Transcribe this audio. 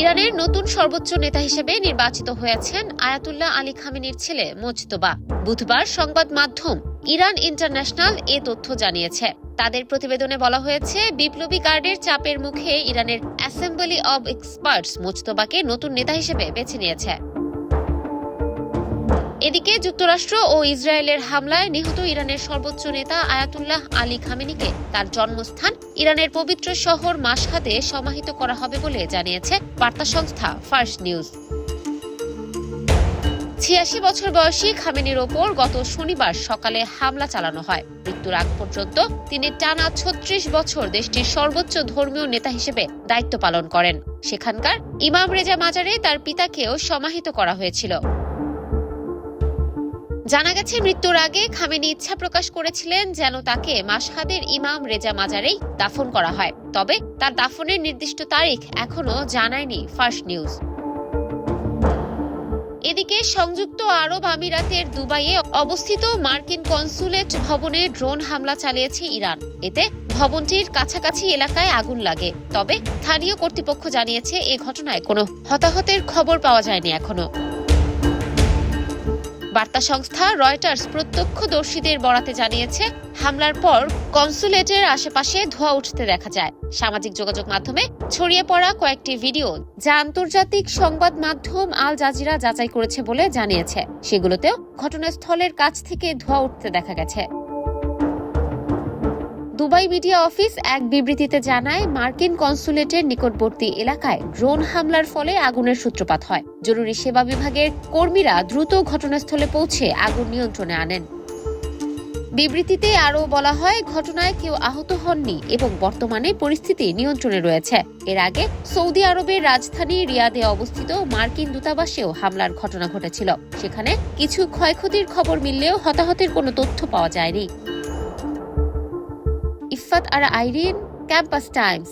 ইরানের নতুন সর্বোচ্চ নেতা হিসেবে নির্বাচিত হয়েছেন আয়াতুল্লাহ আলী খামেনির ছেলে মোজতবা। বুধবার সংবাদ মাধ্যম ইরান ইন্টারন্যাশনাল এ তথ্য জানিয়েছে। তাদের প্রতিবেদনে বলা হয়েছে, বিপ্লবী গার্ডের চাপের মুখে ইরানের অ্যাসেম্বলি অব এক্সপার্টস মোজতবাকে নতুন নেতা হিসেবে বেছে নিয়েছে। এদিকে যুক্তরাষ্ট্র ও ইসরায়েলের হামলায় নিহত ইরানের সর্বোচ্চ নেতা আয়াতুল্লাহ আলী খামেনিকে তার জন্মস্থান ইরানের পবিত্র শহর মাশহাদে সমাহিত করা হবে বলে জানিয়েছে বার্তা সংস্থা ফার্স নিউজ। ৮৬ বছর বয়সী খামেনির ওপর গত শনিবার সকালে হামলা চালানো হয়। মৃত্যুর আগ পর্যন্ত তিনি টানা ৩৬ বছর দেশটির সর্বোচ্চ ধর্মীয় নেতা হিসেবে দায়িত্ব পালন করেন। সেখানকার ইমাম রেজা মাজারে তার পিতাকেও সমাহিত করা হয়েছিল। জানা গেছে, মৃত্যুর আগে খামেনি ইচ্ছা প্রকাশ করেছিলেন যেন তাকে মাশহাদের ইমাম রেজা মাজারেই দাফন করা হয়। তবে তার দাফনের নির্দিষ্ট তারিখ এখনো জানায়নি ফার্স নিউজ। এদিকে সংযুক্ত আরব আমিরাতের দুবাইয়ে অবস্থিত মার্কিন কনসুলেট ভবনে ড্রোন হামলা চালিয়েছে ইরান। এতে ভবনটির কাছাকাছি এলাকায় আগুন লাগে। তবে স্থানীয় কর্তৃপক্ষ জানিয়েছে, এ ঘটনায় কোনো হতাহতের খবর পাওয়া যায়নি এখনো। বার্তা সংস্থা রয়টার্স প্রত্যক্ষদর্শীদের বরাতে জানিয়েছে, হামলার পর কনসুলেটের আশেপাশে ধোঁয়া উঠতে দেখা যায়। সামাজিক যোগাযোগ মাধ্যমে ছড়িয়ে পড়া কয়েকটি ভিডিও, যা আন্তর্জাতিক সংবাদ মাধ্যম আল জাজিরা যাচাই করেছে বলে জানিয়েছে, সেগুলোতেও ঘটনাস্থলের কাছ থেকে ধোঁয়া উঠতে দেখা গেছে। দুবাই মিডিয়া অফিস এক বিবৃতিতে জানায়, মার্কিন কনসুলেটের নিকটবর্তী এলাকায় ড্রোন হামলার ফলে আগুনের সূত্রপাত হয়। জরুরি সেবা বিভাগের কর্মীরা দ্রুত ঘটনাস্থলে পৌঁছে আগুন নিয়ন্ত্রণে আনেন। বিবৃতিতে আরও বলা হয়, ঘটনায় কেউ আহত হননি এবং বর্তমানে পরিস্থিতি নিয়ন্ত্রণে রয়েছে। এর আগে সৌদি আরবের রাজধানী রিয়াদে অবস্থিত মার্কিন দূতাবাসেও হামলার ঘটনা ঘটেছিল। সেখানে কিছু ক্ষয়ক্ষতির খবর মিললেও হতাহতের কোনো তথ্য পাওয়া যায়নি। ইফফাত আরা আইরিন, ক্যাম্পাস টাইমস।